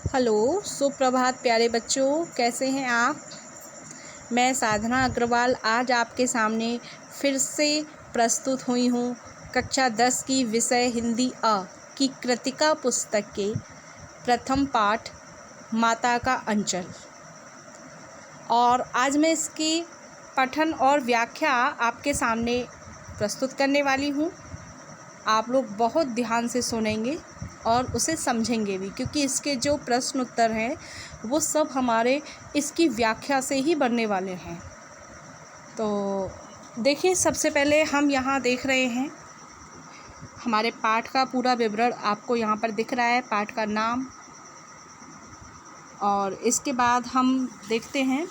Hello, सुप्रभात प्यारे बच्चों, कैसे हैं आप। मैं साधना अग्रवाल आज आपके सामने फिर से प्रस्तुत हुई हूँ कक्षा 10 की विषय हिंदी अ की कृतिका पुस्तक के प्रथम पाठ माता का अंचल। और आज मैं इसकी पठन और व्याख्या आपके सामने प्रस्तुत करने वाली हूँ। आप लोग बहुत ध्यान से सुनेंगे और उसे समझेंगे भी, क्योंकि इसके जो प्रश्न उत्तर हैं वो सब हमारे इसकी व्याख्या से ही बनने वाले हैं। तो देखिए, सबसे पहले हम यहाँ देख रहे हैं हमारे पाठ का पूरा विवरण आपको यहाँ पर दिख रहा है, पाठ का नाम। और इसके बाद हम देखते हैं,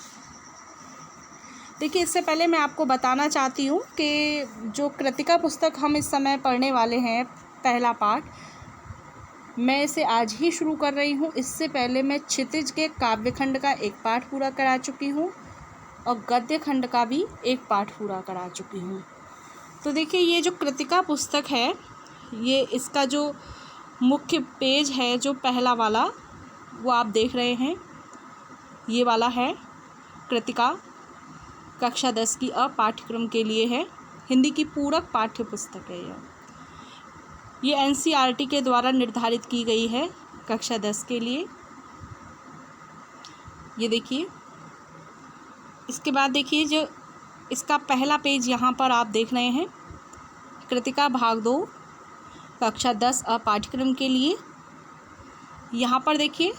देखिए इससे पहले मैं आपको बताना चाहती हूँ कि जो कृतिका पुस्तक हम इस समय पढ़ने वाले हैं, पहला पाठ, मैं इसे आज ही शुरू कर रही हूँ। इससे पहले मैं क्षितिज के काव्यखंड का एक पाठ पूरा करा चुकी हूँ और गद्य खंड का भी एक पाठ पूरा करा चुकी हूँ। तो देखिए, ये जो कृतिका पुस्तक है, ये इसका जो मुख्य पेज है, जो पहला वाला, वो आप देख रहे हैं, ये वाला है कृतिका। कक्षा 10 की अ पाठ्यक्रम के लिए है, हिंदी की पूरक पाठ्य पुस्तक है। ये एनसीईआरटी के द्वारा निर्धारित की गई है कक्षा 10 के लिए। ये देखिए, इसके बाद देखिए जो इसका पहला पेज यहाँ पर आप देख रहे हैं, कृतिका भाग 2 कक्षा 10 अ पाठ्यक्रम के लिए। यहाँ पर देखिए,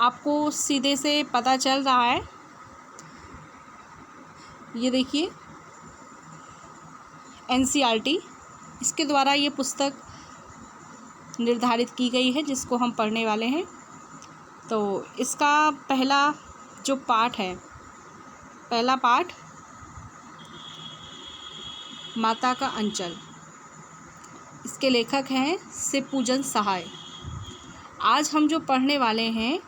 आपको सीधे से पता चल रहा है, ये देखिए एनसीईआरटी, इसके द्वारा ये पुस्तक निर्धारित की गई है जिसको हम पढ़ने वाले हैं। तो इसका पहला जो पाठ है, पहला पाठ माता का अंचल, इसके लेखक हैं शिवपूजन सहाय। आज हम जो पढ़ने वाले हैं,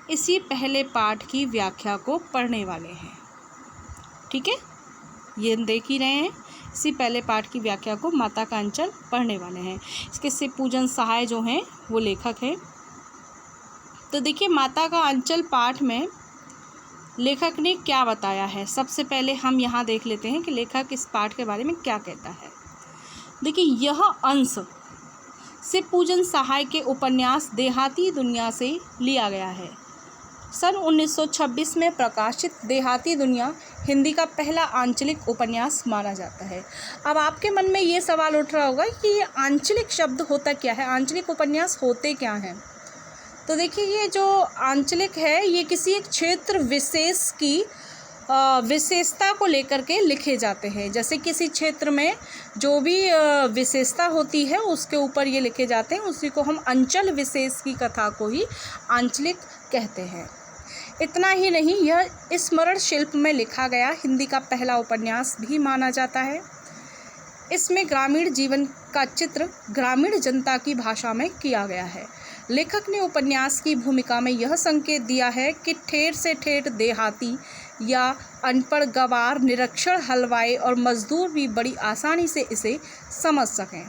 इसी पहले पाठ की व्याख्या को पढ़ने वाले हैं। ठीक है, ये देख ही रहे हैं, इसी पहले पाठ की व्याख्या को माता का अंचल पढ़ने वाले हैं। इसके शिवपूजन सहाय जो हैं वो लेखक हैं। तो देखिए, माता का अंचल पाठ में लेखक ने क्या बताया है, सबसे पहले हम यहाँ देख लेते हैं कि लेखक इस पाठ के बारे में क्या कहता है। देखिए, यह अंश शिवपूजन सहाय के उपन्यास देहाती दुनिया से लिया गया है। सन 1926 में प्रकाशित देहाती दुनिया हिंदी का पहला आंचलिक उपन्यास माना जाता है। अब आपके मन में ये सवाल उठ रहा होगा कि ये आंचलिक शब्द होता क्या है, आंचलिक उपन्यास होते क्या हैं। तो देखिए, ये जो आंचलिक है, ये किसी एक क्षेत्र विशेष की विशेषता को लेकर के लिखे जाते हैं। जैसे किसी क्षेत्र में जो भी विशेषता होती है, उसके ऊपर ये लिखे जाते हैं, उसी को हम अंचल विशेष की कथा को ही आंचलिक कहते हैं। इतना ही नहीं, यह स्मरण शिल्प में लिखा गया हिंदी का पहला उपन्यास भी माना जाता है। इसमें ग्रामीण जीवन का चित्र ग्रामीण जनता की भाषा में किया गया है। लेखक ने उपन्यास की भूमिका में यह संकेत दिया है कि ठेठ से ठेठ देहाती या अनपढ़, गवार, निरक्षर, हलवाई और मजदूर भी बड़ी आसानी से इसे समझ सकें।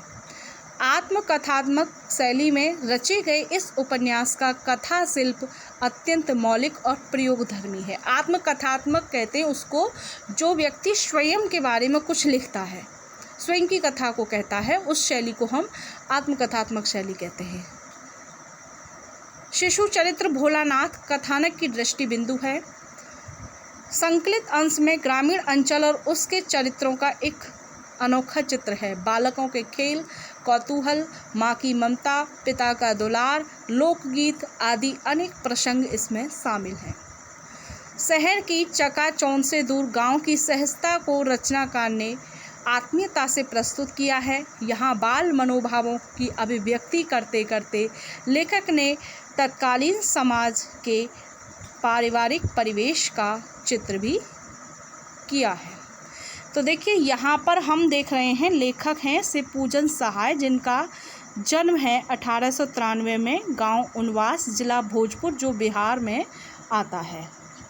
आत्मकथात्मक शैली में रचे गए इस उपन्यास का कथा शिल्प अत्यंत मौलिक और प्रयोगधर्मी है। आत्मकथात्मक कहते हैं उसको जो व्यक्ति स्वयं के बारे में कुछ लिखता है, स्वयं की कथा को कहता है, उस शैली को हम आत्मकथात्मक शैली कहते हैं। शिशु चरित्र भोलानाथ कथानक की दृष्टि बिंदु है। संकलित अंश में ग्रामीण अंचल और उसके चरित्रों का एक अनोखा चित्र है। बालकों के खेल, कौतूहल, माँ की ममता, पिता का दुलार, लोकगीत आदि अनेक प्रसंग इसमें शामिल हैं। शहर की चकाचौंध से दूर गांव की सहजता को रचनाकार ने आत्मीयता से प्रस्तुत किया है। यहाँ बाल मनोभावों की अभिव्यक्ति करते करते लेखक ने तत्कालीन समाज के पारिवारिक परिवेश का चित्र भी किया है। तो देखिए, यहाँ पर हम देख रहे हैं, लेखक हैं शिवपूजन सहाय, जिनका जन्म है 1893 में गांव उनवास, जिला भोजपुर, जो बिहार में आता है।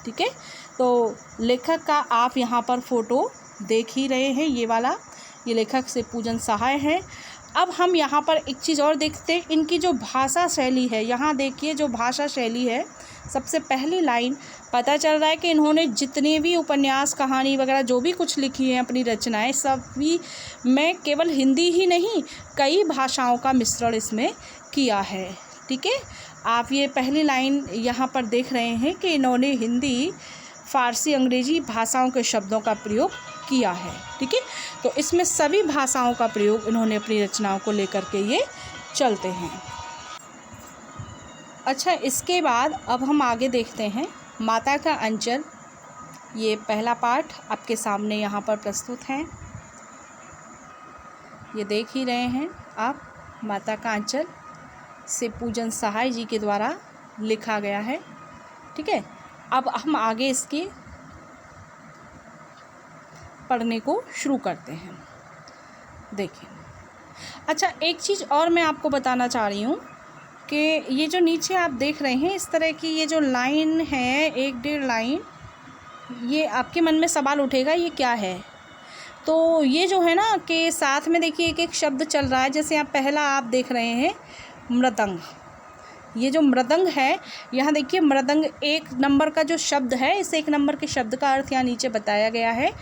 ठीक है, तो लेखक का आप यहाँ पर फोटो देख ही रहे हैं, ये वाला, ये लेखक शिवपूजन सहाय है। अब हम यहाँ पर एक चीज़ और देखते हैं, इनकी जो भाषा शैली है, यहाँ देखिए जो भाषा शैली है, सबसे पहली लाइन पता चल रहा है कि इन्होंने जितने भी उपन्यास, कहानी वगैरह जो भी कुछ लिखी हैं अपनी रचनाएं, सभी में केवल हिंदी ही नहीं कई भाषाओं का मिश्रण इसमें किया है। ठीक है, आप ये पहली लाइन यहाँ पर देख रहे हैं कि इन्होंने हिंदी, फ़ारसी, अंग्रेजी भाषाओं के शब्दों का प्रयोग किया है। ठीक है, तो इसमें सभी भाषाओं का प्रयोग इन्होंने अपनी रचनाओं को लेकर के ये चलते हैं। अच्छा, इसके बाद अब हम आगे देखते हैं माता का अंचल। ये पहला पाठ आपके सामने यहाँ पर प्रस्तुत है, ये देख ही रहे हैं आप। माता का अंचल से पूजन सहाय जी के द्वारा लिखा गया है। ठीक है, अब हम आगे इसके पढ़ने को शुरू करते हैं। देखिए, अच्छा एक चीज़ और मैं आपको बताना चाह रही हूँ कि ये जो नीचे आप देख रहे हैं इस तरह की ये जो लाइन है, 1-1.5 लाइन, ये आपके मन में सवाल उठेगा ये क्या है। तो ये जो है ना कि साथ में देखिए एक एक शब्द चल रहा है। जैसे यहाँ पहला आप देख रहे हैं मृदंग, ये जो मृदंग है, यहाँ देखिए मृदंग 1 नंबर का जो शब्द है, इस 1 नंबर के शब्द का अर्थ यहाँ नीचे बताया गया है।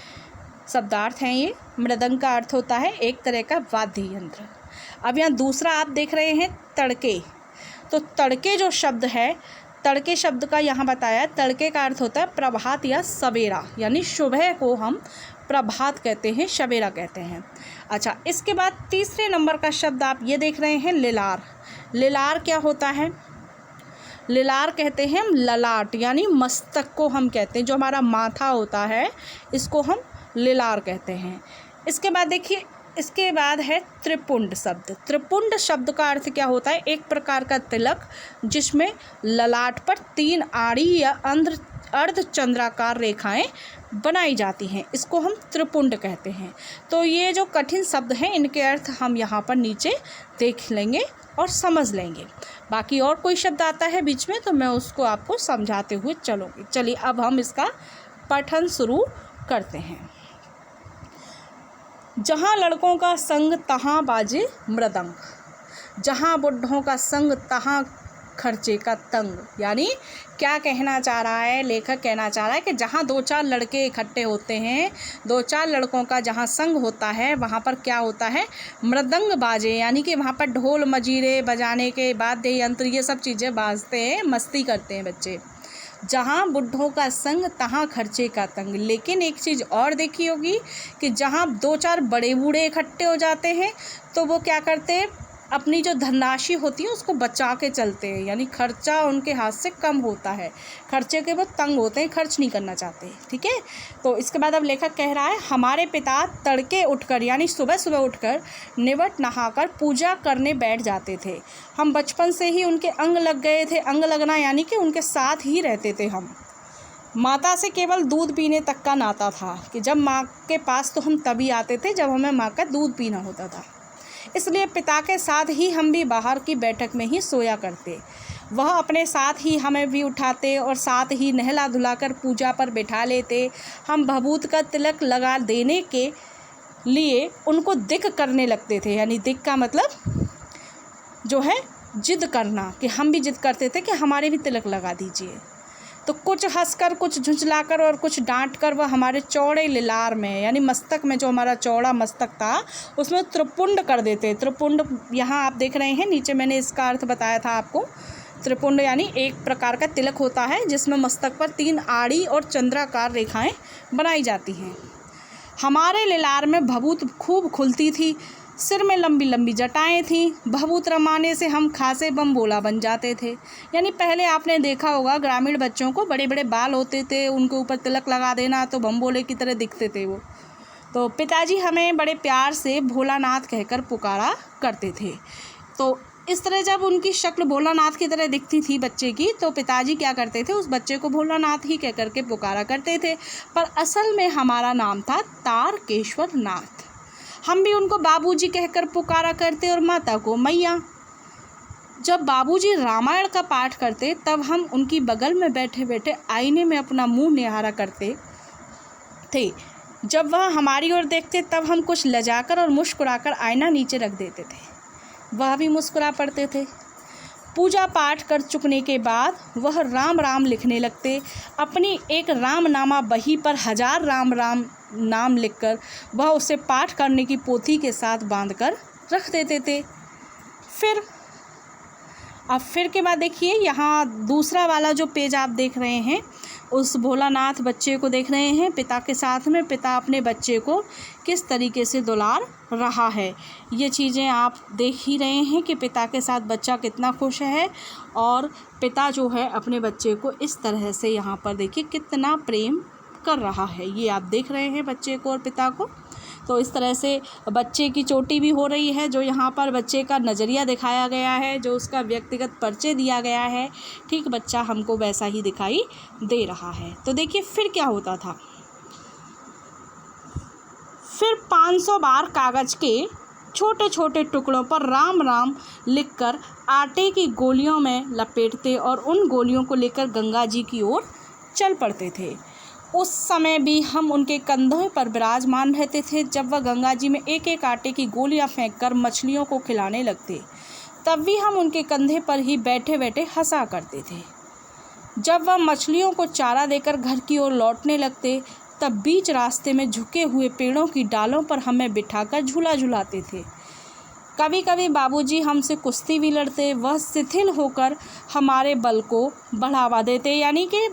शब्दार्थ हैं ये। मृदंग का अर्थ होता है एक तरह का वाद्य यंत्र। अब यहाँ दूसरा आप देख रहे हैं तड़के, तो तड़के जो शब्द है, तड़के शब्द का यहाँ बताया, तड़के का अर्थ होता है प्रभात या सवेरा, यानी सुबह को हम प्रभात कहते हैं, सवेरा कहते हैं। अच्छा, इसके बाद तीसरे नंबर का शब्द आप ये देख रहे हैं लिलार। लिलार क्या होता है? लिलार कहते हैं हम ललाट, यानी मस्तक को हम कहते हैं, जो हमारा माथा होता है इसको हम लिलार कहते हैं। इसके बाद देखिए, इसके बाद है त्रिपुंड शब्द। त्रिपुंड शब्द का अर्थ क्या होता है? एक प्रकार का तिलक जिसमें ललाट पर 3 आड़ी या अर्धचंद्राकार रेखाएं बनाई जाती हैं, इसको हम त्रिपुंड कहते हैं। तो ये जो कठिन शब्द हैं इनके अर्थ हम यहाँ पर नीचे देख लेंगे और समझ लेंगे। बाकी और कोई शब्द आता है बीच में तो मैं उसको आपको समझाते हुए चलूँगी। चलिए अब हम इसका पठन शुरू करते हैं। जहाँ लड़कों का संग तहाँ बाजे मृदंग, जहाँ बुढ़ों का संग तहाँ खर्चे का तंग। यानी क्या कहना चाह रहा है लेखक? कहना चाह रहा है कि जहाँ 2-4 लड़के इकट्ठे होते हैं, 2-4 लड़कों का जहाँ संग होता है वहाँ पर क्या होता है? मृदंग बाजे, यानी कि वहाँ पर ढोल मजीरे बजाने के वाद्य यंत्र ये सब चीज़ें बाजते हैं, मस्ती करते हैं बच्चे। जहाँ बुढ़ों का संग तहाँ खर्चे का तंग। लेकिन एक चीज़ और देखी होगी कि जहाँ 2-4 बड़े बूढ़े इकट्ठे हो जाते हैं तो वो क्या करते हैं? अपनी जो धनराशि होती है उसको बचा के चलते हैं, यानी खर्चा उनके हाथ से कम होता है, खर्चे के वो तंग होते हैं, खर्च नहीं करना चाहते। ठीक है, तो इसके बाद अब लेखक कह रहा है, हमारे पिता तड़के उठकर, यानी सुबह सुबह उठकर निवट नहाकर पूजा करने बैठ जाते थे। हम बचपन से ही उनके अंग लग गए थे। अंग लगना यानी कि उनके साथ ही रहते थे हम। माता से केवल दूध पीने तक का नाता था कि जब माँ के पास तो हम तभी आते थे जब हमें माँ का दूध पीना होता था। इसलिए पिता के साथ ही हम भी बाहर की बैठक में ही सोया करते। वह अपने साथ ही हमें भी उठाते और साथ ही नहला धुलाकर पूजा पर बैठा लेते। हम भभूत का तिलक लगा देने के लिए उनको दिक करने लगते थे, यानी दिक का मतलब जो है जिद करना, कि हम भी जिद करते थे कि हमारे भी तिलक लगा दीजिए। तो कुछ हंसकर, कुछ झुंझलाकर और कुछ डांटकर वह हमारे चौड़े लिलार में, यानी मस्तक में, जो हमारा चौड़ा मस्तक था उसमें त्रिपुंड कर देते। त्रिपुंड यहाँ आप देख रहे हैं, नीचे मैंने इसका अर्थ बताया था आपको। त्रिपुंड यानी एक प्रकार का तिलक होता है जिसमें मस्तक पर 3 आड़ी और चंद्राकार रेखाएं बनाई जाती हैं। हमारे लिलार में भभूत खूब खुलती थी, सिर में लंबी लंबी जटाएं थीं। भभूत रमाने से हम खासे बमबोला बन जाते थे। यानी पहले आपने देखा होगा ग्रामीण बच्चों को बड़े बड़े बाल होते थे, उनके ऊपर तिलक लगा देना तो बमबोले की तरह दिखते थे वो। तो पिताजी हमें बड़े प्यार से भोलानाथ कहकर पुकारा करते थे। तो इस तरह जब उनकी शक्ल भोलानाथ की तरह दिखती थी बच्चे की, तो पिताजी क्या करते थे? उस बच्चे को भोलानाथ ही कह करके पुकारा करते थे। पर असल में हमारा नाम था तारकेश्वर नाथ। हम भी उनको बाबूजी कहकर पुकारा करते और माता को मैया। जब बाबूजी रामायण का पाठ करते तब हम उनकी बगल में बैठे बैठे आईने में अपना मुंह निहारा करते थे। जब वह हमारी ओर देखते तब हम कुछ लजाकर और मुस्कुराकर आईना नीचे रख देते थे। वह भी मुस्कुरा पड़ते थे। पूजा पाठ कर चुकने के बाद वह राम राम लिखने लगते। अपनी एक रामनामा बही पर 1000 राम राम नाम लिखकर वह उसे पाठ करने की पोथी के साथ बांधकर रख देते थे। फिर के बाद देखिए, यहाँ दूसरा वाला जो पेज आप देख रहे हैं, उस भोलानाथ बच्चे को देख रहे हैं पिता के साथ में। पिता अपने बच्चे को किस तरीके से दुलार रहा है, ये चीज़ें आप देख ही रहे हैं कि पिता के साथ बच्चा कितना खुश है। और पिता जो है अपने बच्चे को इस तरह से यहाँ पर देखिए कितना प्रेम कर रहा है, ये आप देख रहे हैं बच्चे को और पिता को। तो इस तरह से बच्चे की चोटी भी हो रही है, जो यहाँ पर बच्चे का नज़रिया दिखाया गया है, जो उसका व्यक्तिगत परिचय दिया गया है, ठीक बच्चा हमको वैसा ही दिखाई दे रहा है। तो देखिए फिर क्या होता था। फिर 500 बार कागज़ के छोटे छोटे टुकड़ों पर राम राम लिखकर आटे की गोलियों में लपेटते और उन गोलियों को लेकर गंगा जी की ओर चल पड़ते थे। उस समय भी हम उनके कंधों पर विराजमान रहते थे। जब वह गंगा जी में एक एक आटे की गोलियां फेंककर मछलियों को खिलाने लगते, तब भी हम उनके कंधे पर ही बैठे बैठे हंसा करते थे। जब वह मछलियों को चारा देकर घर की ओर लौटने लगते, तब बीच रास्ते में झुके हुए पेड़ों की डालों पर हमें बिठाकर झूला झुलाते थे। कभी कभी बाबूजी हमसे कुश्ती भी लड़ते। वह शिथिल होकर हमारे बल को बढ़ावा देते, यानी कि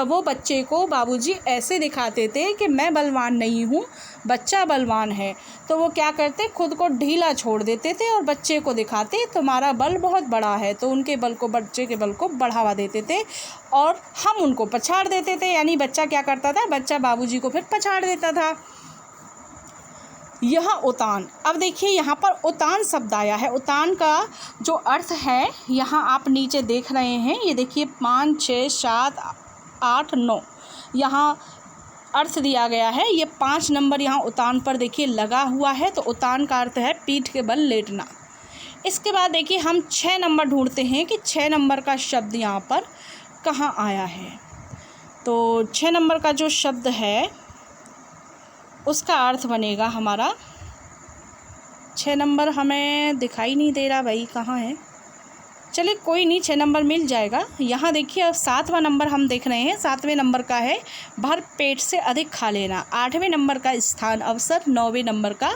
वो बच्चे को बाबूजी ऐसे दिखाते थे कि मैं बलवान नहीं हूँ, बच्चा बलवान है। तो वो क्या करते, खुद को ढीला छोड़ देते थे और बच्चे को दिखाते तुम्हारा बल बहुत बड़ा है। तो उनके बल को, बच्चे के बल को बढ़ावा देते थे और हम उनको पछाड़ देते थे। यानी बच्चा क्या करता था, बच्चा बाबूजी को फिर पछाड़ देता था। यह उतान, अब देखिए यहाँ पर उतान शब्द आया है। उतान का जो अर्थ है यहाँ आप नीचे देख रहे हैं, ये देखिए 5, 6, 7, 8, 9 यहाँ अर्थ दिया गया है। ये 5 नंबर यहाँ उतान पर देखिए लगा हुआ है। तो उतान का अर्थ है पीठ के बल लेटना। इसके बाद देखिए हम 6 नंबर ढूंढते हैं कि 6 नंबर का शब्द यहाँ पर कहाँ आया है। तो 6 नंबर का जो शब्द है उसका अर्थ बनेगा हमारा, 6 नंबर हमें दिखाई नहीं दे रहा भाई, कहाँ है। चलिए कोई नहीं, 6 नंबर मिल जाएगा। यहाँ देखिए अब 7वां नंबर हम देख रहे हैं। 7वें नंबर का है भर पेट से अधिक खा लेना। 8वें नंबर का स्थान अवसर। 9वें नंबर का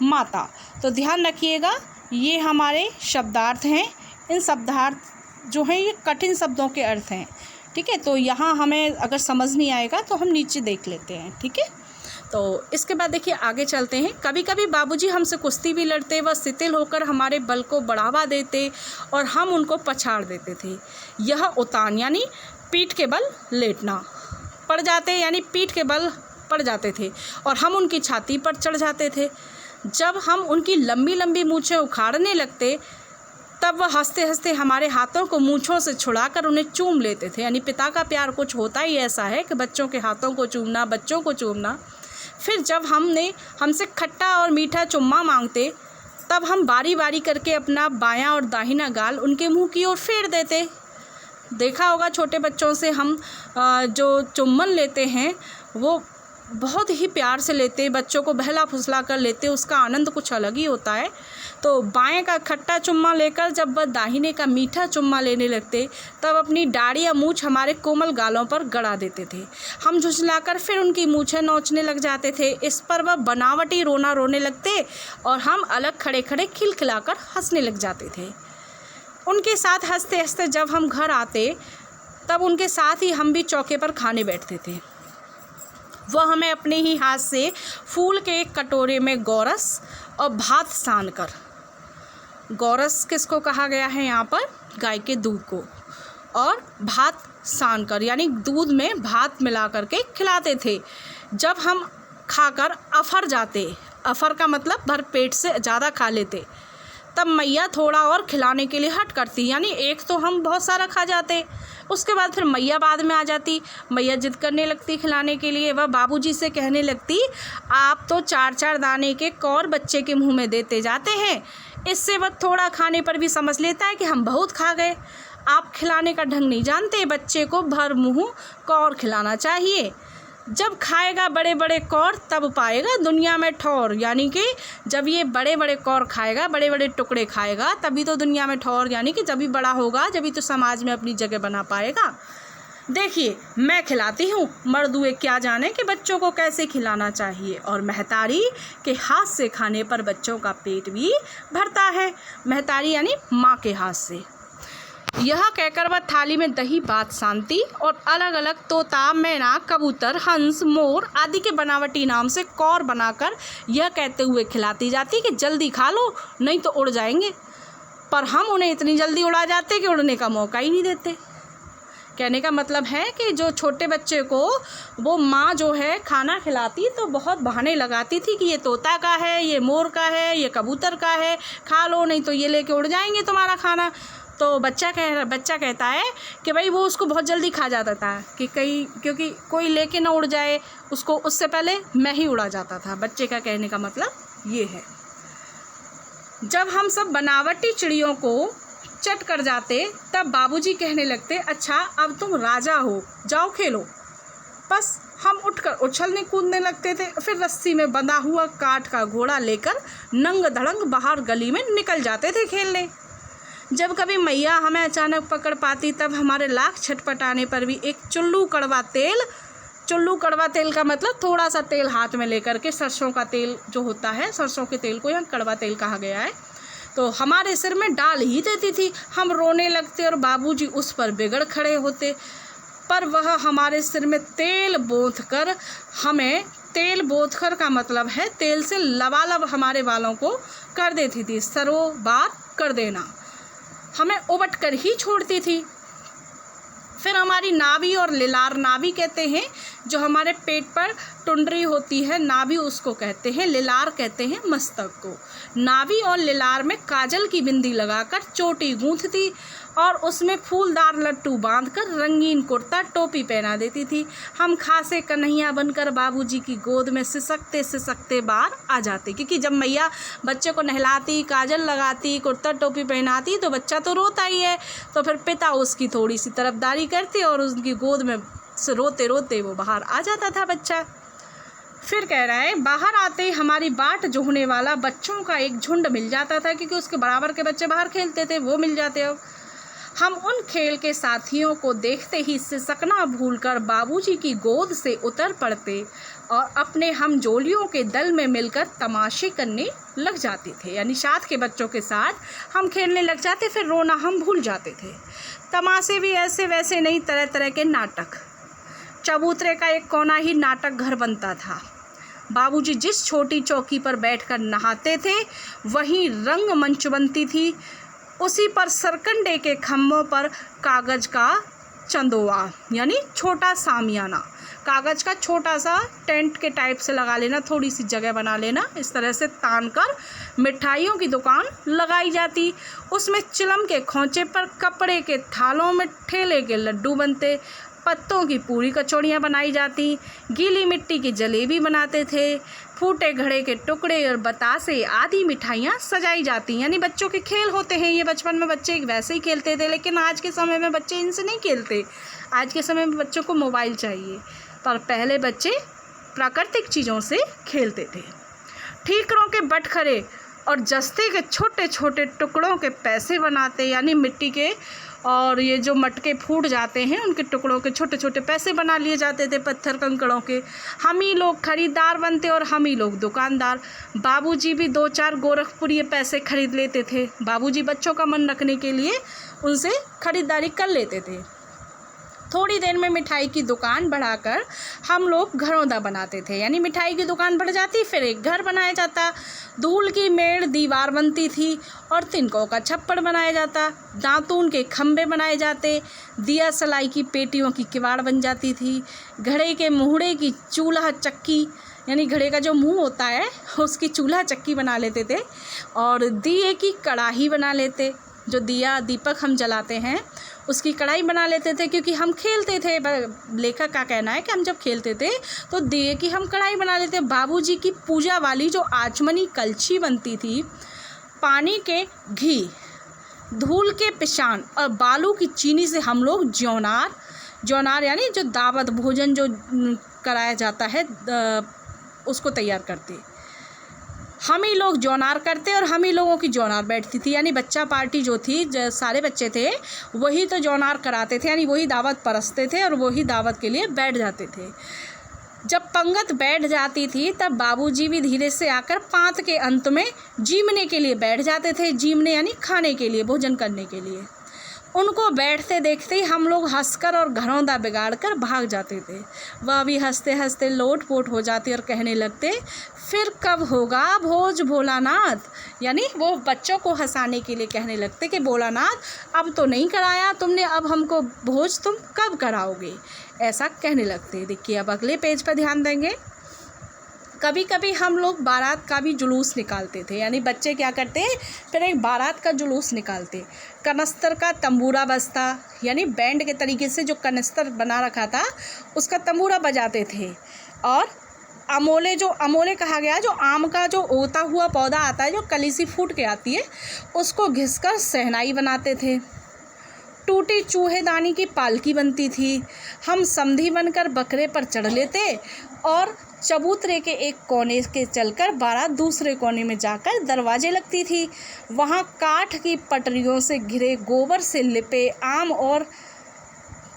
माता। तो ध्यान रखिएगा ये हमारे शब्दार्थ हैं। इन शब्दार्थ जो हैं ये कठिन शब्दों के अर्थ हैं, ठीक है। तो यहाँ हमें अगर समझ नहीं आएगा तो हम नीचे देख लेते हैं, ठीक है। तो इसके बाद देखिए आगे चलते हैं। कभी कभी बाबूजी हमसे कुश्ती भी लड़ते, वह शिथिल होकर हमारे बल को बढ़ावा देते और हम उनको पछाड़ देते थे। यह उतान यानी पीठ के बल लेटना पड़ जाते, यानी पीठ के बल पड़ जाते थे और हम उनकी छाती पर चढ़ जाते थे। जब हम उनकी लंबी लंबी मूँछें उखाड़ने लगते, तब वह हंसते हंसते हमारे हाथों को मूँछों से छुड़ाकर उन्हें चूम लेते थे। यानी पिता का प्यार कुछ होता ही ऐसा है कि बच्चों के हाथों को चूमना, बच्चों को चूमना। फिर जब हमसे खट्टा और मीठा चुम्मा मांगते, तब हम बारी बारी करके अपना बायां और दाहिना गाल उनके मुंह की ओर फेर देते। देखा होगा छोटे बच्चों से हम जो चुम्बन लेते हैं वो बहुत ही प्यार से लेते, बच्चों को बहला फुसला कर लेते, उसका आनंद कुछ अलग ही होता है। तो बाएं का खट्टा चुम्मा लेकर जब वह दाहिने का मीठा चुम्मा लेने लगते, तब अपनी दाढ़ी या मूछ हमारे कोमल गालों पर गड़ा देते थे। हम झुझलाकर फिर उनकी मूछें नोचने लग जाते थे। इस पर वह बनावटी रोना रोने लगते और हम अलग खड़े खड़े खिलखिलाकर हंसने लग जाते थे। उनके साथ हंसते हंसते जब हम घर आते, तब उनके साथ ही हम भी चौके पर खाने बैठते थे। वह हमें अपने ही हाथ से फूल के एक कटोरे में गोरस और भात सान कर, गोरस किसको कहा गया है यहाँ पर, गाय के दूध को, और भात सान कर यानी दूध में भात मिला करके खिलाते थे। जब हम खाकर अफर जाते, अफर का मतलब भर पेट से ज़्यादा खा लेते, तब मैया थोड़ा और खिलाने के लिए हट करती। यानी एक तो हम बहुत सारा खा जाते, उसके बाद फिर मैया बाद में आ जाती। मैया जिद करने लगती खिलाने के लिए। वह बाबूजी से कहने लगती, आप तो 4-4 दाने के कौर बच्चे के मुंह में देते जाते हैं। इससे वह थोड़ा खाने पर भी समझ लेता है कि हम बहुत खा गए। आप खिलाने का ढंग नहीं जानते, बच्चे को भर मुँह कौर खिलाना चाहिए। जब खाएगा बड़े बड़े कौर तब पाएगा दुनिया में ठौर, यानी कि जब ये बड़े बड़े कौर खाएगा, बड़े बड़े टुकड़े खाएगा, तभी तो दुनिया में ठौर, यानी कि जब भी बड़ा होगा जब भी तो समाज में अपनी जगह बना पाएगा। देखिए मैं खिलाती हूँ, मर्दुए क्या जाने कि बच्चों को कैसे खिलाना चाहिए, और महतारी के हाथ से खाने पर बच्चों का पेट भी भरता है। महतारी यानी माँ के हाथ से। यह कहकर वह थाली में दही भात शांति और अलग अलग तोता, मैना, कबूतर, हंस, मोर आदि के बनावटी नाम से कौर बनाकर यह कहते हुए खिलाती जाती कि जल्दी खा लो नहीं तो उड़ जाएंगे। पर हम उन्हें इतनी जल्दी उड़ा जाते कि उड़ने का मौका ही नहीं देते। कहने का मतलब है कि जो छोटे बच्चे को वो माँ जो है खाना खिलाती तो बहुत बहाने लगाती थी कि ये तोता का है, ये मोर का है, ये कबूतर का है, खा लो नहीं तो ये लेके उड़ जाएंगे तुम्हारा खाना। तो बच्चा कहता है कि भाई वो उसको बहुत जल्दी खा जाता था कि क्योंकि कोई लेके ना उड़ जाए उसको, उससे पहले मैं ही उड़ा जाता था। बच्चे का कहने का मतलब ये है। जब हम सब बनावटी चिड़ियों को चट कर जाते तब बाबूजी कहने लगते, अच्छा अब तुम राजा हो, जाओ खेलो। बस हम उठकर उछलने कूदने लगते थे, फिर रस्सी में बंधा हुआ काठ का घोड़ा लेकर नंग धड़ंग बाहर गली में निकल जाते थे खेलने। जब कभी मैया हमें अचानक पकड़ पाती तब हमारे लाख छटपटाने पर भी एक चुल्लू कड़वा तेल का मतलब थोड़ा सा तेल हाथ में लेकर के, सरसों का तेल जो होता है, सरसों के तेल को यहाँ कड़वा तेल कहा गया है, तो हमारे सिर में डाल ही देती थी। हम रोने लगते और बाबूजी उस पर बिगड़ खड़े होते, पर वह हमारे सिर में तेल बोथकर का मतलब है तेल से लबालब हमारे बालों को कर देती थी, सरोबार कर देना, हमें उबट कर ही छोड़ती थी। फिर हमारी नाभि और लिलार, नाभि कहते हैं जो हमारे पेट पर टुंडरी होती है, नाभि उसको कहते हैं, लिलार कहते हैं मस्तक को। नाभि और लिलार में काजल की बिंदी लगाकर चोटी गूंथती और उसमें फूलदार लट्टू बांधकर रंगीन कुर्ता टोपी पहना देती थी। हम खासे कन्हैया बनकर बाबूजी की गोद में सिसकते सिसकते बाहर आ जाते, क्योंकि जब मैया बच्चे को नहलाती, काजल लगाती, कुर्ता टोपी पहनाती तो बच्चा तो रोता ही है, तो फिर पिता उसकी थोड़ी सी तरफदारी करते और उसकी गोद में से रोते रोते वो बाहर आ जाता था बच्चा। फिर कह रहा है, बाहर आते ही हमारी बाट जोहने वाला बच्चों का एक झुंड मिल जाता था, क्योंकि उसके बराबर के बच्चे बाहर खेलते थे, वो मिल जाते। अब हम उन खेल के साथियों को देखते ही सिसकना भूलकर बाबूजी की गोद से उतर पड़ते और अपने हम जोलियों के दल में मिलकर तमाशे करने लग जाते थे, यानी साथ के बच्चों के साथ हम खेलने लग जाते, फिर रोना हम भूल जाते थे। तमाशे भी ऐसे वैसे नहीं, तरह तरह के नाटक। चबूतरे का एक कोना ही नाटक घर बनता था। बाबूजी जिस छोटी चौकी पर बैठकर नहाते थे वहीं रंगमंच बनती थी, उसी पर सरकंडे के खम्भों पर कागज़ का चंदोआ यानी छोटा सामियाना, कागज़ का छोटा सा टेंट के टाइप से लगा लेना, थोड़ी सी जगह बना लेना, इस तरह से तान कर मिठाइयों की दुकान लगाई जाती। उसमें चिलम के खोंचे पर कपड़े के थालों में ठेले के लड्डू बनते, पत्तों की पूरी कचौड़ियाँ बनाई जाती, गीली मिट्टी की जलेबी बनाते थे, फूटे घड़े के टुकड़े और बतासे आदि मिठाइयाँ सजाई जाती। यानी बच्चों के खेल होते हैं ये, बचपन में बच्चे वैसे ही खेलते थे, लेकिन आज के समय में बच्चे इनसे नहीं खेलते। आज के समय में बच्चों को मोबाइल चाहिए, पर पहले बच्चे प्राकृतिक चीज़ों से खेलते थे। ठीकरों के बटखरे और जस्ते के छोटे छोटे टुकड़ों के पैसे बनाते, यानी मिट्टी के और ये जो मटके फूट जाते हैं उनके टुकड़ों के छोटे छोटे पैसे बना लिए जाते थे पत्थर कंकड़ों के। हम ही लोग खरीदार बनते और हम ही लोग दुकानदार। बाबूजी भी 2-4 गोरखपुरी पैसे खरीद लेते थे। बाबूजी बच्चों का मन रखने के लिए उनसे खरीदारी कर लेते थे। थोड़ी देर में मिठाई की दुकान बढ़ाकर हम लोग घरौंदा बनाते थे, यानी मिठाई की दुकान बढ़ जाती, फिर एक घर बनाया जाता, धूल की मेड़ दीवार बनती थी और तिनकों का छप्पड़ बनाया जाता, दातून के खंभे बनाए जाते, दिया सलाई की पेटियों की किवाड़ बन जाती थी, घड़े के मुहड़े की चूल्हा चक्की यानी घड़े का जो मुंह होता है उसकी चूल्हा चक्की बना लेते थे, और दिए की कढ़ाई बना लेते, जो दिया दीपक हम जलाते हैं उसकी कढ़ाई बना लेते थे, क्योंकि हम खेलते थे। लेखक का कहना है कि हम जब खेलते थे तो दिए की हम कढ़ाई बना लेते। बाबूजी की पूजा वाली जो आचमनी कलछी बनती थी, पानी के घी, धूल के पिशान और बालू की चीनी से हम लोग जौनार यानी जो दावत भोजन जो कराया जाता है, उसको तैयार करते। हम ही लोग जौनार करते और हम ही लोगों की जौनार बैठती थी, यानी बच्चा पार्टी जो थी, सारे बच्चे थे वही तो जौनार कराते थे, यानी वही दावत परसते थे और वही दावत के लिए बैठ जाते थे। जब पंगत बैठ जाती थी तब बाबूजी भी धीरे से आकर पांत के अंत में जीमने के लिए बैठ जाते थे। जीमने यानी खाने के लिए, भोजन करने के लिए। उनको बैठते देखते ही हम लोग हंसकर और घरौंदा बिगाड़ कर भाग जाते थे। वह भी हंसते हंसते लोट पोट हो जाते और कहने लगते, फिर कब होगा भोज भोलानाथ। यानी वो बच्चों को हंसाने के लिए कहने लगते कि भोलानाथ अब तो नहीं कराया तुमने, अब हमको भोज तुम कब कराओगे, ऐसा कहने लगते। देखिए अब अगले पेज पर ध्यान देंगे। कभी कभी हम लोग बारात का भी जुलूस निकालते थे, यानी बच्चे क्या करते, फिर एक बारात का जुलूस निकालते। कनस्तर का तंबूरा बजता, यानी बैंड के तरीके से जो कनस्तर बना रखा था उसका तंबूरा बजाते थे। और अमोले, जो अमोले कहा गया, जो आम का जो उगता हुआ पौधा आता है, जो कली सी फूट के आती है, उसको घिसकर सहनाई बनाते थे। टूटी चूहेदानी की पालकी बनती थी। हम समधी बनकर बकरे पर चढ़ लेते और चबूतरे के एक कोने के चलकर बारात दूसरे कोने में जाकर दरवाजे लगती थी। वहाँ काठ की पटरियों से घिरे, गोबर से लिपे, आम और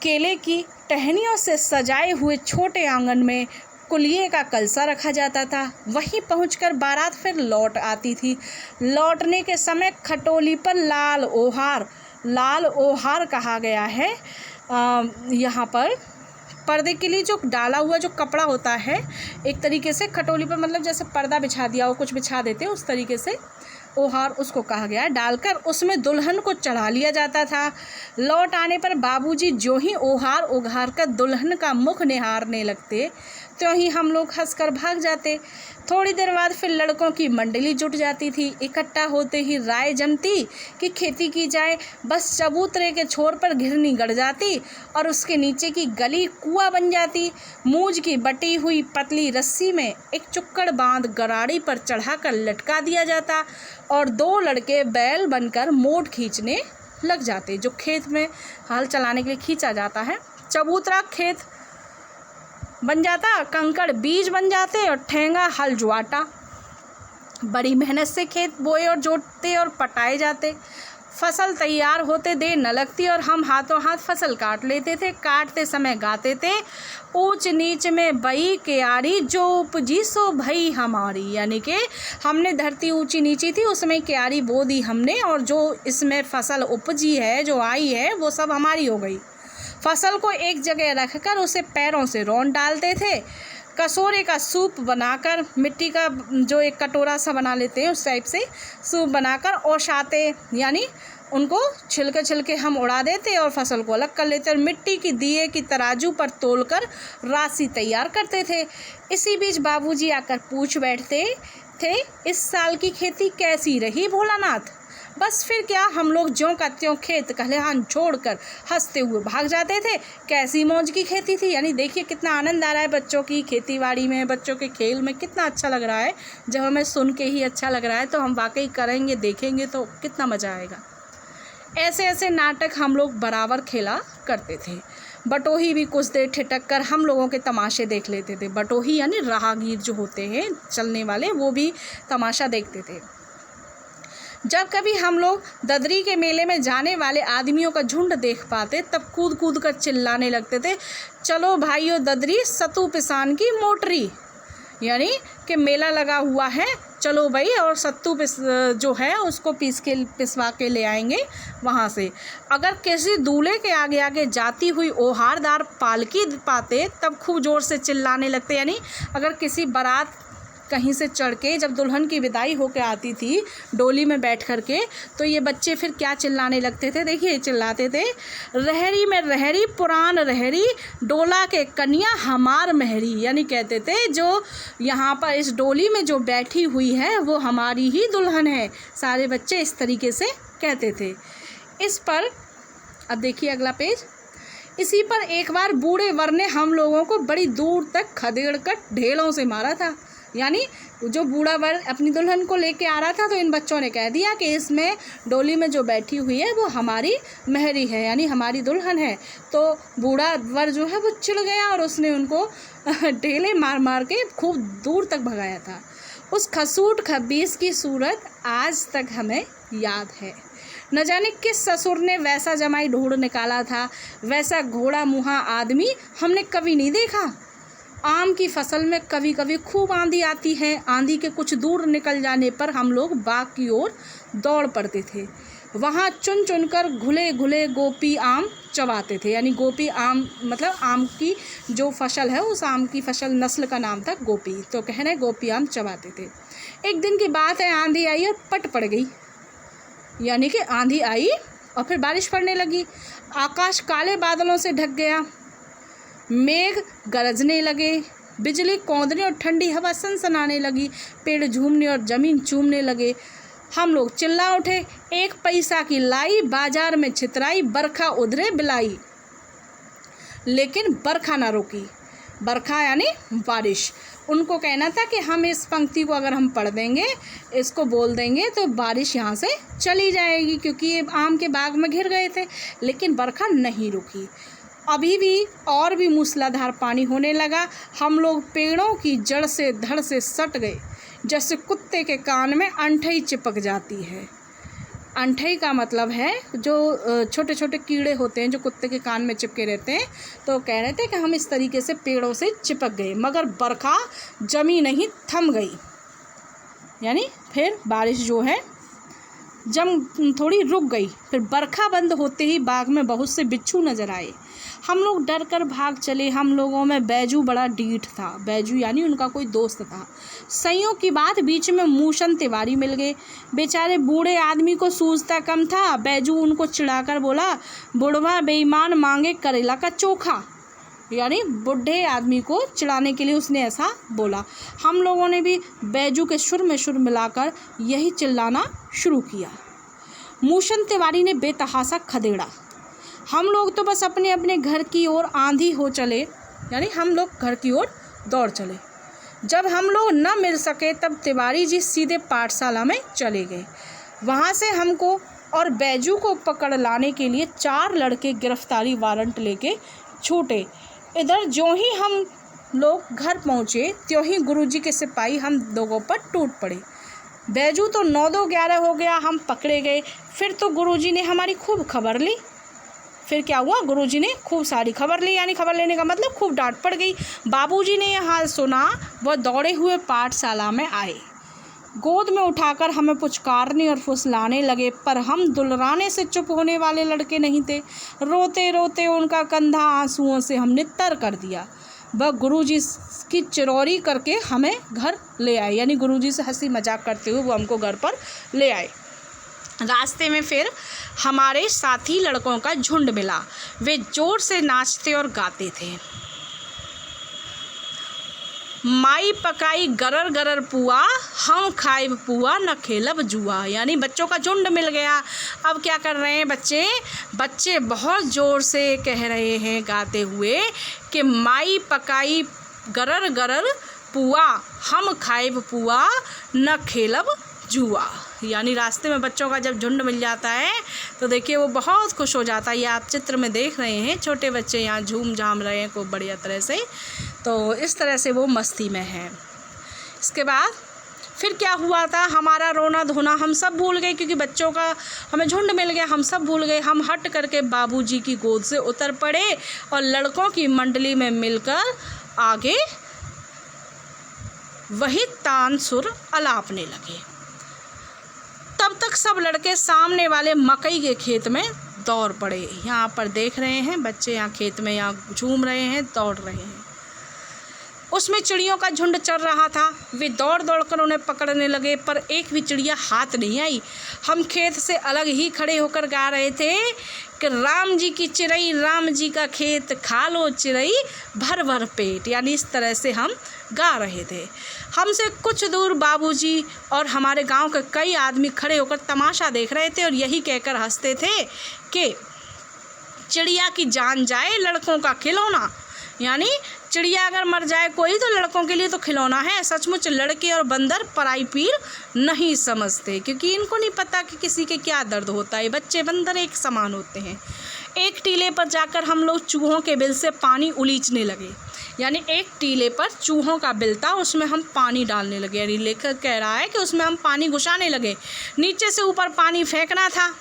केले की टहनियों से सजाए हुए छोटे आंगन में कुलिये का कलसा रखा जाता था। वहीं पहुंचकर बारात फिर लौट आती थी। लौटने के समय खटोली पर लाल ओहार कहा गया है। यहाँ पर पर्दे के लिए जो डाला हुआ जो कपड़ा होता है, एक तरीके से खटोली पर, मतलब जैसे पर्दा बिछा दिया हो, कुछ बिछा देते उस तरीके से ओहार उसको कहा गया है, डालकर उसमें दुल्हन को चढ़ा लिया जाता था। लौट आने पर बाबूजी जो ही ओहार उघार कर दुल्हन का मुख निहारने लगते तो ही हम लोग हंसकर भाग जाते। थोड़ी देर बाद फिर लड़कों की मंडली जुट जाती थी। इकट्ठा होते ही राय जमती कि खेती की जाए। बस चबूतरे के छोर पर घिरनी गड़ जाती और उसके नीचे की गली कुआं बन जाती। मूंज की बटी हुई पतली रस्सी में एक चुक्कड़ बांध गराड़ी पर चढ़ाकर लटका दिया जाता और दो लड़के बैल बनकर मोट खींचने लग जाते, जो खेत में हल चलाने के लिए खींचा जाता है। चबूतरा खेत बन जाता, कंकड़ बीज बन जाते और ठेंगा हल जुआटा। बड़ी मेहनत से खेत बोए और जोतते और पटाए जाते। फसल तैयार होते देर न लगती और हम हाथों हाथ फसल काट लेते थे। काटते समय गाते थे, ऊंच नीच में बई क्यारी, जो उपजी सो भई हमारी। यानी कि हमने धरती ऊंची नीची थी, उसमें क्यारी बो दी हमने, और जो इसमें फसल उपजी है, जो आई है, वो सब हमारी हो गई। फसल को एक जगह रखकर उसे पैरों से रौंद डालते थे। कसोरे का सूप बनाकर, मिट्टी का जो एक कटोरा सा बना लेते हैं उस टाइप से सूप बनाकर ओसाते, यानी उनको छिलके हम उड़ा देते और फसल को अलग कर लेते और मिट्टी की दिए की तराजू पर तोलकर राशि तैयार करते थे। इसी बीच बाबूजी आकर पूछ बैठते थे, इस साल की खेती कैसी रही भोलानाथ। बस फिर क्या, हम लोग ज्यों का त्यों खेत खलिहान छोड़कर हंसते हुए भाग जाते थे। कैसी मौज की खेती थी, यानी देखिए कितना आनंद आ रहा है बच्चों की खेतीबाड़ी में, बच्चों के खेल में, कितना अच्छा लग रहा है। जब हमें सुन के ही अच्छा लग रहा है तो हम वाकई करेंगे, देखेंगे तो कितना मज़ा आएगा। ऐसे ऐसे नाटक हम लोग बराबर खेला करते थे। बटोही भी कुछ देर ठिठक कर हम लोगों के तमाशे देख लेते थे। बटोही यानी राहगीर जो होते हैं चलने वाले, वो भी तमाशा देखते थे। जब कभी हम लोग ददरी के मेले में जाने वाले आदमियों का झुंड देख पाते तब कूद कूद कर चिल्लाने लगते थे, चलो भाइयों ददरी सतू पिसान की मोटरी। यानी कि मेला लगा हुआ है, चलो भाई, और सत्तू जो है उसको पिसवा के ले आएंगे वहाँ से। अगर किसी दूल्हे के आगे आगे जाती हुई ओहारदार पालकी पाते तब खूब ज़ोर से चिल्लाने लगते। यानी अगर किसी बारात कहीं से चढ़ के जब दुल्हन की विदाई होकर आती थी डोली में बैठ कर के, तो ये बच्चे फिर क्या चिल्लाने लगते थे, देखिए चिल्लाते थे, रहरी में रहरी पुरान रहरी, डोला के कन्या हमार महरी। यानी कहते थे जो यहाँ पर इस डोली में जो बैठी हुई है वो हमारी ही दुल्हन है। सारे बच्चे इस तरीके से कहते थे। इस पर अब देखिए अगला पेज। इसी पर एक बार बूढ़े वर ने हम लोगों को बड़ी दूर तक खदेड़ कर ढेलों से मारा था। यानी जो बूढ़ा वर अपनी दुल्हन को लेके आ रहा था तो इन बच्चों ने कह दिया कि इसमें डोली में जो बैठी हुई है वो हमारी मेहरी है, यानी हमारी दुल्हन है। तो बूढ़ा वर जो है वो चिढ़ गया और उसने उनको ढेले मार मार के खूब दूर तक भगाया था। उस खसूट खबीस की सूरत आज तक हमें याद है। न जाने किस ससुर ने वैसा जमाई ढूंढ निकाला था, वैसा घोड़ा मुँहा आदमी हमने कभी नहीं देखा। आम की फसल में कभी कभी खूब आंधी आती है। आंधी के कुछ दूर निकल जाने पर हम लोग बाग की ओर दौड़ पड़ते थे। वहाँ चुन चुनकर घुले घुले गोपी आम चबाते थे, यानी गोपी आम मतलब आम की जो फसल है उस आम की फसल नस्ल का नाम था गोपी, तो कहने गोपी आम चबाते थे। एक दिन की बात है, आंधी आई और पट पड़ गई, यानी कि आंधी आई और फिर बारिश पड़ने लगी। आकाश काले बादलों से ढक गया, मेघ गरजने लगे, बिजली कौंदने और ठंडी हवा सनसनाने लगी, पेड़ झूमने और ज़मीन चूमने लगे। हम लोग चिल्ला उठे, एक पैसा की लाई बाजार में छितराई, बरखा उधरे बिलाई। लेकिन बरखा ना रुकी। बरखा यानी बारिश। उनको कहना था कि हम इस पंक्ति को अगर हम पढ़ देंगे, इसको बोल देंगे तो बारिश यहाँ से चली जाएगी, क्योंकि ये आम के बाग में घिर गए थे। लेकिन बरखा नहीं रुकी। अभी भी और भी मूसलाधार पानी होने लगा। हम लोग पेड़ों की जड़ से धड़ से सट गए, जैसे कुत्ते के कान में अंठई चिपक जाती है। अंठई का मतलब है जो छोटे छोटे कीड़े होते हैं जो कुत्ते के कान में चिपके रहते हैं। तो कह रहे थे कि हम इस तरीके से पेड़ों से चिपक गए, मगर बरखा जमी नहीं, थम गई। यानी फिर बारिश जो है थोड़ी रुक गई। फिर बरखा बंद होते ही बाग में बहुत से बिच्छू नजर आए। हम लोग डर कर भाग चले। हम लोगों में बैजू बड़ा डीठ था। बैजू यानी उनका कोई दोस्त था। सइयों की बात, बीच में मूशन तिवारी मिल गए। बेचारे बूढ़े आदमी को सूझता कम था। बैजू उनको चिढ़ाकर बोला, बुढ़वा बेईमान मांगे करेला का चोखा। यानी बूढ़े आदमी को चिढ़ाने के लिए उसने ऐसा बोला। हम लोगों ने भी बैजू के सुर में सुर मिलाकर यही चिल्लाना शुरू किया। मूशन तिवारी ने बेतहासा खदेड़ा। हम लोग तो बस अपने अपने घर की ओर आंधी हो चले, यानी हम लोग घर की ओर दौड़ चले। जब हम लोग न मिल सके तब तिवारी जी सीधे पाठशाला में चले गए। वहाँ से हमको और बैजू को पकड़ लाने के लिए 4 लड़के गिरफ्तारी वारंट लेके छूटे। इधर जो ही हम लोग घर पहुँचे त्यों ही गुरुजी के सिपाही हम लोगों पर टूट पड़े। बैजू तो 9-2-11 हो गया, हम पकड़े गए। फिर तो गुरुजी ने हमारी खूब खबर ली। फिर क्या हुआ, गुरुजी ने खूब सारी खबर ली, यानी खबर लेने का मतलब खूब डांट पड़ गई। बाबूजी ने यह हाल सुना, वह दौड़े हुए पाठशाला में आए। गोद में उठाकर हमें पुचकारने और फुसलाने लगे, पर हम दुलराने से चुप होने वाले लड़के नहीं थे। रोते रोते उनका कंधा आंसुओं से हमने तर कर दिया। वह गुरुजी की चिरौरी करके हमें घर ले आए, यानी गुरुजी से हंसी मजाक करते हुए वो हमको घर पर ले आए। रास्ते में फिर हमारे साथी लड़कों का झुंड मिला। वे जोर से नाचते और गाते थे। माई पकाई गरर गरर पुआ, हम खाइब पुआ न खेलब जुआ। यानी बच्चों का झुंड मिल गया। अब क्या कर रहे हैं बच्चे बहुत ज़ोर से कह रहे हैं गाते हुए कि माई पकाई गरर गरर पुआ, हम खाइब पुआ न खेलब जुआ। यानी रास्ते में बच्चों का जब झुंड मिल जाता है तो देखिए वो बहुत खुश हो जाता है। ये आप चित्र में देख रहे हैं, छोटे बच्चे यहाँ झूम झाम रहे हैं खूब बढ़िया तरह से। तो इस तरह से वो मस्ती में है। इसके बाद फिर क्या हुआ था, हमारा रोना धोना हम सब भूल गए, क्योंकि बच्चों का हमें झुंड मिल गया, हम सब भूल गए। हम हट करके बाबूजी की गोद से उतर पड़े और लड़कों की मंडली में मिलकर आगे वही तान सुर अलापने लगे। तब तक सब लड़के सामने वाले मकई के खेत में दौड़ पड़े। यहाँ पर देख रहे हैं बच्चे यहाँ खेत में यहाँ झूम रहे हैं, दौड़ रहे हैं। उसमें चिड़ियों का झुंड चल रहा था। वे दौड़ दौड़ कर उन्हें पकड़ने लगे, पर एक भी चिड़िया हाथ नहीं आई। हम खेत से अलग ही खड़े होकर गा रहे थे कि राम जी की चिड़ई, राम जी का खेत, खा लो चिड़ई भर भर पेट। यानी इस तरह से हम गा रहे थे। हमसे कुछ दूर बाबूजी और हमारे गांव के कई आदमी खड़े होकर तमाशा देख रहे थे और यही कहकर हंसते थे कि चिड़िया की जान जाए लड़कों का खिलौना। यानी चिड़िया अगर मर जाए कोई तो लड़कों के लिए तो खिलौना है। सचमुच लड़के और बंदर पराई पीर नहीं समझते, क्योंकि इनको नहीं पता कि किसी के क्या दर्द होता है। बच्चे बंदर एक समान होते हैं। एक टीले पर जाकर हम लोग चूहों के बिल से पानी उलीचने लगे। यानी एक टीले पर चूहों का बिल था, उसमें हम पानी डालने लगे। यानी लेखक कह रहा है कि उसमें हम पानी घुसाने लगे। नीचे से ऊपर पानी फेंकना था,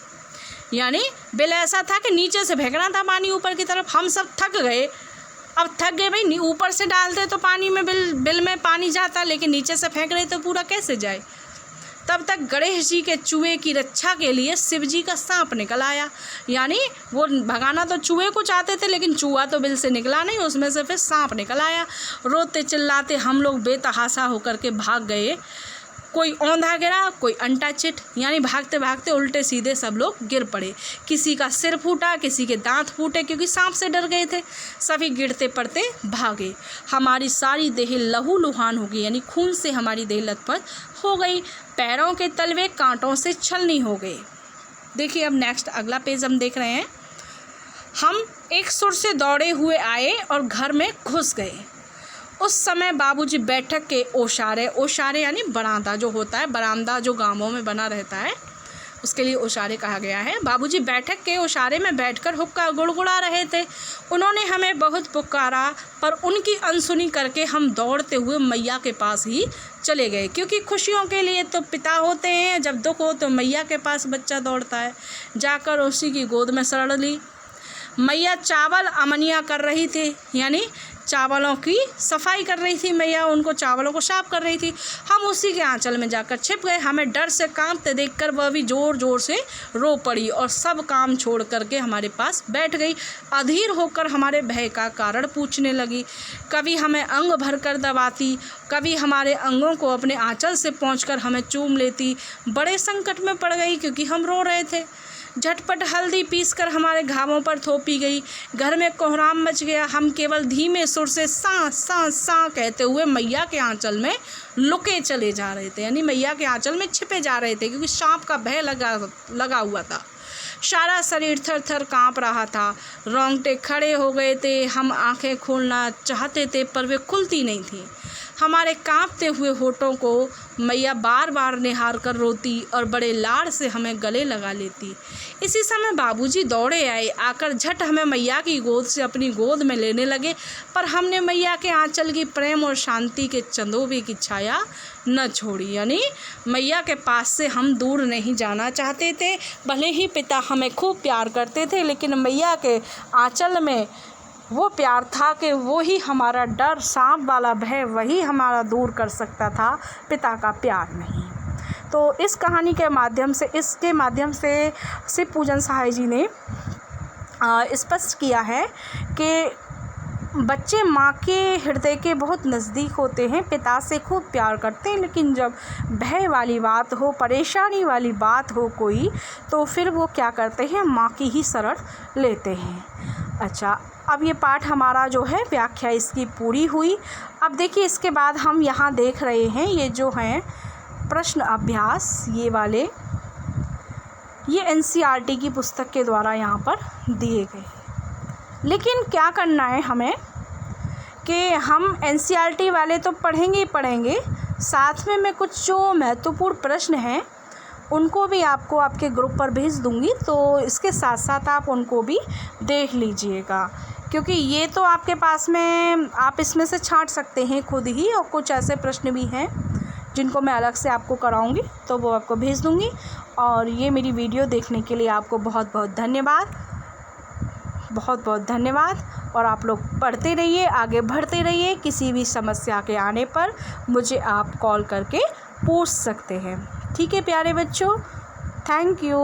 यानी बिल ऐसा था कि नीचे से फेंकना था पानी ऊपर की तरफ। हम सब थक गए। अब थक गए भाई, ऊपर से डालते तो पानी में बिल में पानी जाता, लेकिन नीचे से फेंक रहे तो पूरा कैसे जाए। तब तक गणेश जी के चूहे की रक्षा के लिए शिव जी का सांप निकल आया। यानी वो भगाना तो चूहे को चाहते थे, लेकिन चूहा तो बिल से निकला नहीं, उसमें से फिर सांप निकल आया। रोते चिल्लाते हम लोग बेतहाशा होकर के भाग गए। कोई औंधा गिरा, कोई अंटा चिट, यानी भागते भागते उल्टे सीधे सब लोग गिर पड़े। किसी का सिर फूटा, किसी के दांत फूटे, क्योंकि सांप से डर गए थे। सभी गिरते पड़ते भागे। हमारी सारी देह लहू लुहान हो गई, यानी खून से हमारी देह लथपथ हो गई। पैरों के तलवे कांटों से छलनी हो गए। देखिए अब नेक्स्ट अगला पेज हम देख रहे हैं। हम एक सुर से दौड़े हुए आए और घर में घुस गए। उस समय बाबूजी बैठक के ओशारे यानी बरामदा जो होता है, बरामदा जो गांवों में बना रहता है उसके लिए ओशारे कहा गया है। बाबूजी बैठक के ओशारे में बैठकर हुक्का गुड़गुड़ा रहे थे। उन्होंने हमें बहुत पुकारा, पर उनकी अनसुनी करके हम दौड़ते हुए मैया के पास ही चले गए, क्योंकि खुशियों के लिए तो पिता होते हैं, जब दुख हो तो मैया के पास बच्चा दौड़ता है। जाकर उसी की गोद में सड़ ली। मैया चावल अमनिया कर रही थी, यानी चावलों की सफाई कर रही थी मैया, उनको चावलों को साफ कर रही थी। हम उसी के आंचल में जाकर छिप गए। हमें डर से कांपते देखकर वह भी ज़ोर ज़ोर से रो पड़ी और सब काम छोड़ करके हमारे पास बैठ गई। अधीर होकर हमारे भय का कारण पूछने लगी। कभी हमें अंग भर कर दबाती, कभी हमारे अंगों को अपने आंचल से पोंछकर हमें चूम लेती। बड़े संकट में पड़ गई क्योंकि हम रो रहे थे। झटपट हल्दी पीसकर हमारे घावों पर थोपी गई। घर में कोहराम मच गया। हम केवल धीमे सुर से सा सा सा कहते हुए मैया के आंचल में लुके चले जा रहे थे, यानी मैया के आंचल में छिपे जा रहे थे, क्योंकि सांप का भय लगा हुआ था। सारा शरीर थर थर काँप रहा था। रोंगटे खड़े हो गए थे। हम आंखें खोलना चाहते थे पर वे खुलती नहीं थीं। हमारे कांपते हुए होठों को मैया बार बार निहार कर रोती और बड़े लाड़ से हमें गले लगा लेती। इसी समय बाबूजी दौड़े आए। आकर झट हमें मैया की गोद से अपनी गोद में लेने लगे, पर हमने मैया के आंचल की प्रेम और शांति के चंदोबे की छाया न छोड़ी। यानी मैया के पास से हम दूर नहीं जाना चाहते थे। भले ही पिता हमें खूब प्यार करते थे, लेकिन मैया के आंचल में वो प्यार था कि वो ही हमारा डर, सांप वाला भय वही हमारा दूर कर सकता था, पिता का प्यार नहीं। तो इस कहानी के माध्यम से, इसके माध्यम से शिव पूजन सहाय जी ने स्पष्ट किया है कि बच्चे माँ के हृदय के बहुत नज़दीक होते हैं, पिता से खूब प्यार करते हैं, लेकिन जब भय वाली बात हो, परेशानी वाली बात हो कोई, तो फिर वो क्या करते हैं, माँ की ही शरण लेते हैं। अच्छा, अब ये पाठ हमारा जो है व्याख्या इसकी पूरी हुई। अब देखिए इसके बाद हम यहाँ देख रहे हैं ये जो हैं प्रश्न अभ्यास, ये वाले ये एनसीईआरटी की पुस्तक के द्वारा यहाँ पर दिए गए। लेकिन क्या करना है हमें कि हम एनसीईआरटी वाले तो पढ़ेंगे ही पढ़ेंगे, साथ में मैं कुछ जो महत्वपूर्ण प्रश्न हैं उनको भी आपको आपके ग्रुप पर भेज दूँगी, तो इसके साथ साथ आप उनको भी देख लीजिएगा, क्योंकि ये तो आपके पास में आप इसमें से छांट सकते हैं खुद ही, और कुछ ऐसे प्रश्न भी हैं जिनको मैं अलग से आपको कराऊंगी, तो वो आपको भेज दूंगी। और ये मेरी वीडियो देखने के लिए आपको बहुत बहुत धन्यवाद, बहुत बहुत धन्यवाद। और आप लोग पढ़ते रहिए, आगे बढ़ते रहिए। किसी भी समस्या के आने पर मुझे आप कॉल करके पूछ सकते हैं। ठीक है प्यारे बच्चों, थैंक यू।